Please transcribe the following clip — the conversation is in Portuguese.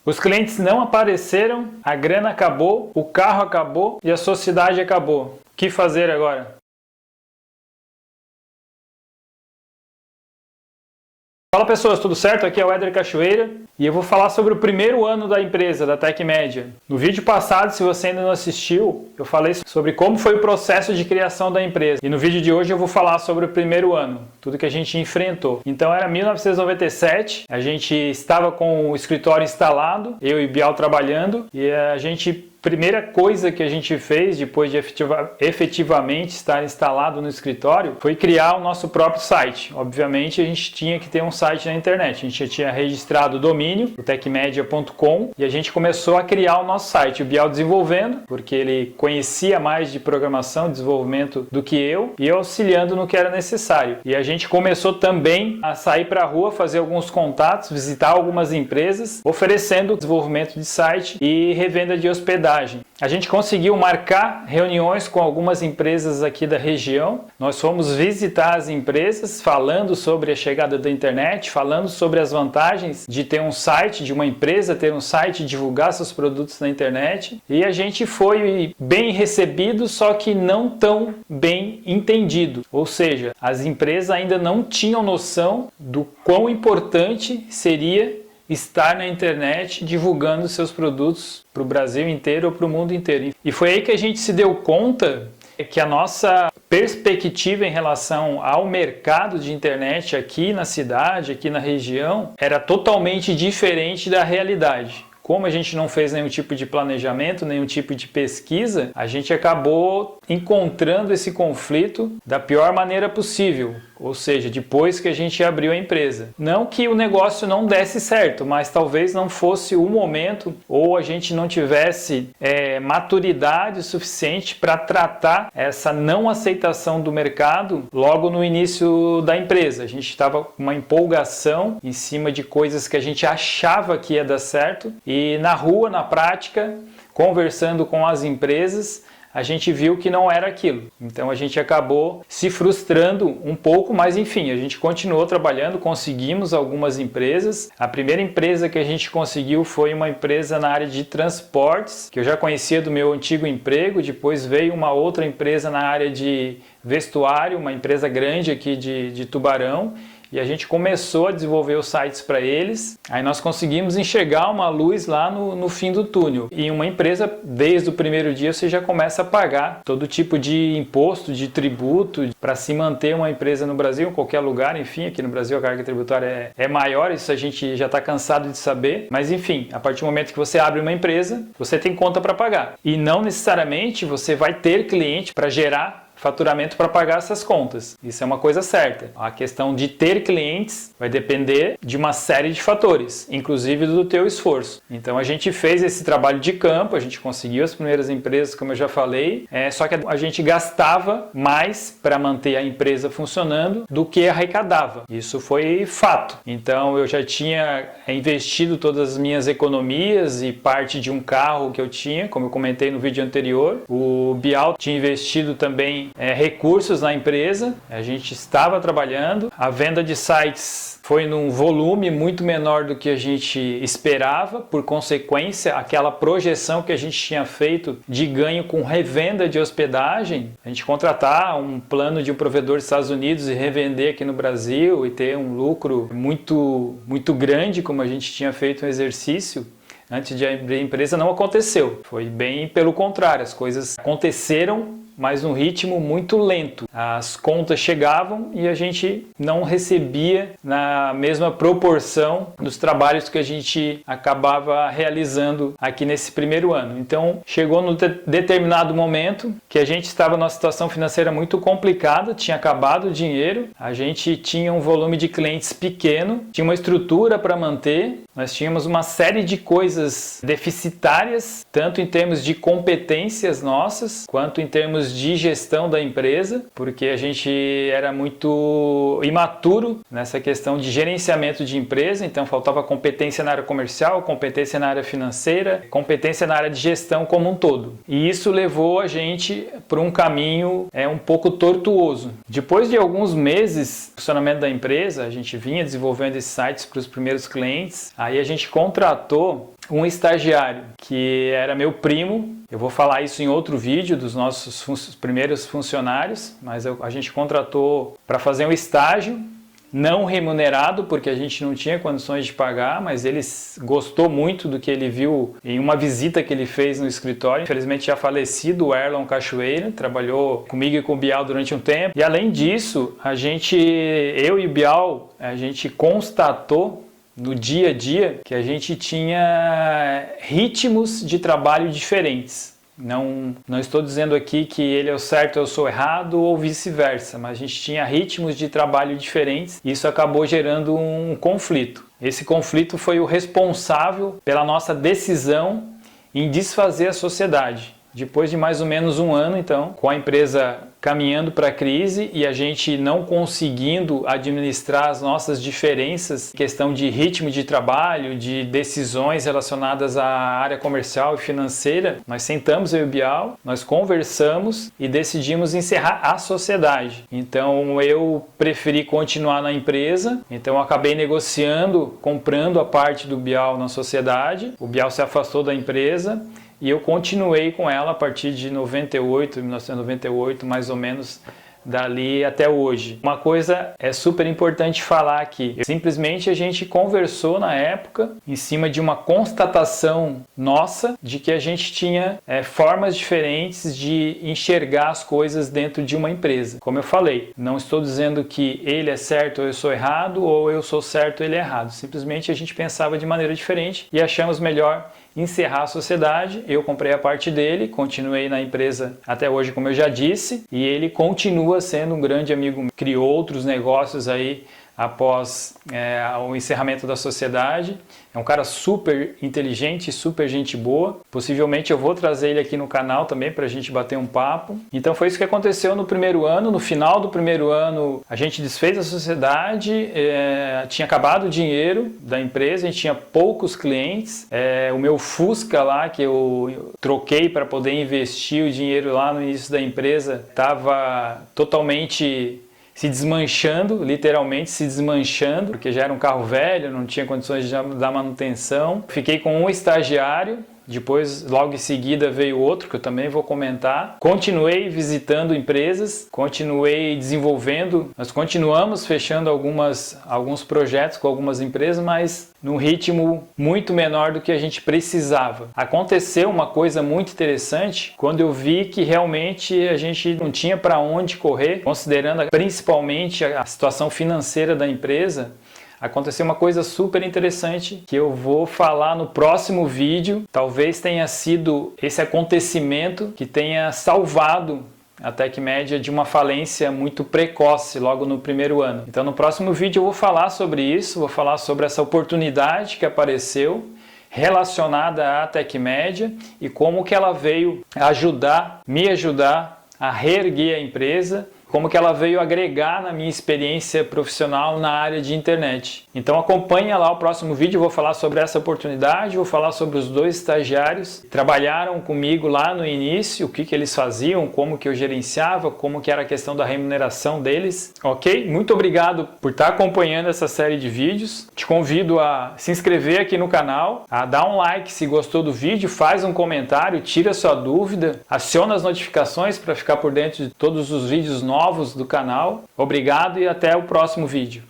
Os clientes não apareceram, a grana acabou, o carro acabou e a sociedade acabou. O que fazer agora? Fala pessoas, tudo certo? Aqui é o Éder Cachoeira e eu vou falar sobre o primeiro ano da empresa, da Tecmédia. No vídeo passado, se você ainda não assistiu, eu falei sobre como foi o processo de criação da empresa. E no vídeo de hoje eu vou falar sobre o primeiro ano, tudo que a gente enfrentou. Então era 1997, a gente estava com o escritório instalado, eu e Bial trabalhando, e primeira coisa que a gente fez depois de efetivamente estar instalado no escritório foi criar o nosso próprio site. Obviamente a gente tinha que ter um site na internet. A gente já tinha registrado o domínio, o tecmedia.com, e a gente começou a criar o nosso site. O Bial desenvolvendo, porque ele conhecia mais de programação, de desenvolvimento do que eu, e eu auxiliando no que era necessário. E a gente começou também a sair para a rua, fazer alguns contatos, visitar algumas empresas, oferecendo desenvolvimento de site e revenda de hospedagem. A gente conseguiu marcar reuniões com algumas empresas aqui da região. Nós fomos visitar as empresas, falando sobre a chegada da internet, falando sobre as vantagens de ter um site, de uma empresa ter um site, divulgar seus produtos na internet. E a gente foi bem recebido, só que não tão bem entendido. Ou seja, as empresas ainda não tinham noção do quão importante seria estar na internet divulgando seus produtos para o Brasil inteiro ou para o mundo inteiro. E foi aí que a gente se deu conta que a nossa perspectiva em relação ao mercado de internet aqui na cidade, aqui na região, era totalmente diferente da realidade. Como a gente não fez nenhum tipo de planejamento, nenhum tipo de pesquisa, a gente acabou encontrando esse conflito da pior maneira possível. Ou seja, depois que a gente abriu a empresa. Não que o negócio não desse certo, mas talvez não fosse o momento ou a gente não tivesse maturidade suficiente para tratar essa não aceitação do mercado logo no início da empresa. A gente estava com uma empolgação em cima de coisas que a gente achava que ia dar certo e na rua, na prática, conversando com as empresas, a gente viu que não era aquilo. Então a gente acabou se frustrando um pouco, mas enfim, a gente continuou trabalhando, conseguimos algumas empresas. A primeira empresa que a gente conseguiu foi uma empresa na área de transportes, que eu já conhecia do meu antigo emprego. Depois veio uma outra empresa na área de vestuário, uma empresa grande aqui de Tubarão. E a gente começou a desenvolver os sites para eles, aí nós conseguimos enxergar uma luz lá no fim do túnel. E uma empresa, desde o primeiro dia, você já começa a pagar todo tipo de imposto, de tributo, para se manter uma empresa no Brasil, em qualquer lugar, enfim, aqui no Brasil a carga tributária é maior, isso a gente já está cansado de saber, mas enfim, a partir do momento que você abre uma empresa, você tem conta para pagar. E não necessariamente você vai ter cliente para gerar faturamento para pagar essas contas. Isso é uma coisa certa. A questão de ter clientes vai depender de uma série de fatores, inclusive do teu esforço. Então a gente fez esse trabalho de campo, a gente conseguiu as primeiras empresas, como eu já falei, só que a gente gastava mais para manter a empresa funcionando do que arrecadava. Isso foi fato. Então eu já tinha investido todas as minhas economias e parte de um carro que eu tinha, como eu comentei no vídeo anterior. O Bial tinha investido também recursos na empresa, a gente estava trabalhando, a venda de sites foi num volume muito menor do que a gente esperava, por consequência, aquela projeção que a gente tinha feito de ganho com revenda de hospedagem, a gente contratar um plano de um provedor dos Estados Unidos e revender aqui no Brasil e ter um lucro muito, muito grande, como a gente tinha feito um exercício, antes de abrir a empresa, não aconteceu. Foi bem pelo contrário, as coisas aconteceram, mas num ritmo muito lento. As contas chegavam e a gente não recebia na mesma proporção dos trabalhos que a gente acabava realizando aqui nesse primeiro ano. Então, chegou num determinado momento que a gente estava numa situação financeira muito complicada, tinha acabado o dinheiro, a gente tinha um volume de clientes pequeno, tinha uma estrutura para manter, nós tínhamos uma série de coisas deficitárias, tanto em termos de competências nossas, quanto em termos de gestão da empresa, porque a gente era muito imaturo nessa questão de gerenciamento de empresa, então faltava competência na área comercial, competência na área financeira, competência na área de gestão como um todo. E isso levou a gente para um caminho um pouco tortuoso. Depois de alguns meses de funcionamento da empresa, a gente vinha desenvolvendo esses sites para os primeiros clientes, aí a gente contratou um estagiário que era meu primo. Eu vou falar isso em outro vídeo dos nossos primeiros funcionários, mas a gente contratou para fazer um estágio não remunerado, porque a gente não tinha condições de pagar, mas ele gostou muito do que ele viu em uma visita que ele fez no escritório. Infelizmente já falecido, o Erlon Cachoeira, trabalhou comigo e com o Bial durante um tempo. E além disso, eu e o Bial, a gente constatou no dia a dia que a gente tinha ritmos de trabalho diferentes. Não estou dizendo aqui que ele é o certo, eu sou errado ou vice-versa, mas a gente tinha ritmos de trabalho diferentes e isso acabou gerando um conflito. Esse conflito foi o responsável pela nossa decisão em desfazer a sociedade. Depois de mais ou menos um ano, então, com a empresa caminhando para a crise e a gente não conseguindo administrar as nossas diferenças, questão de ritmo de trabalho, de decisões relacionadas à área comercial e financeira, nós sentamos, eu e o Bial, nós conversamos e decidimos encerrar a sociedade. Então eu preferi continuar na empresa, então eu acabei negociando, comprando a parte do Bial na sociedade, o Bial se afastou da empresa, e eu continuei com ela a partir de 1998, mais ou menos, dali até hoje. Uma coisa é super importante falar aqui. Simplesmente a gente conversou na época em cima de uma constatação nossa de que a gente tinha formas diferentes de enxergar as coisas dentro de uma empresa. Como eu falei, não estou dizendo que ele é certo ou eu sou errado, ou eu sou certo ou ele é errado. Simplesmente a gente pensava de maneira diferente e achamos melhor encerrar a sociedade. Eu comprei a parte dele, continuei na empresa até hoje, como eu já disse, e ele continua sendo um grande amigo, criou outros negócios aí após o encerramento da sociedade. É um cara super inteligente, super gente boa. Possivelmente eu vou trazer ele aqui no canal também para a gente bater um papo. Então foi isso que aconteceu no primeiro ano. No final do primeiro ano a gente desfez a sociedade, tinha acabado o dinheiro da empresa, a gente tinha poucos clientes. O meu Fusca lá, que eu troquei para poder investir o dinheiro lá no início da empresa, estava totalmente se desmanchando, literalmente se desmanchando, porque já era um carro velho, não tinha condições de dar manutenção. Fiquei com um estagiário, depois logo em seguida veio outro, que eu também vou comentar. Continuei visitando empresas, continuei desenvolvendo, nós continuamos fechando alguns projetos com algumas empresas, mas num ritmo muito menor do que a gente precisava. Aconteceu uma coisa muito interessante quando eu vi que realmente a gente não tinha para onde correr, considerando principalmente a situação financeira da empresa. Aconteceu uma coisa super interessante que eu vou falar no próximo vídeo. Talvez tenha sido esse acontecimento que tenha salvado a TecMedia de uma falência muito precoce logo no primeiro ano. Então no próximo vídeo eu vou falar sobre isso, vou falar sobre essa oportunidade que apareceu relacionada à TecMedia e como que ela veio me ajudar a reerguer a empresa, como que ela veio agregar na minha experiência profissional na área de internet. Então acompanha lá o próximo vídeo, eu vou falar sobre essa oportunidade, vou falar sobre os dois estagiários que trabalharam comigo lá no início, o que eles faziam, como que eu gerenciava, como que era a questão da remuneração deles, ok? Muito obrigado por estar acompanhando essa série de vídeos. Te convido a se inscrever aqui no canal, a dar um like se gostou do vídeo, faz um comentário, tira sua dúvida, aciona as notificações para ficar por dentro de todos os vídeos novos do canal. Obrigado e até o próximo vídeo.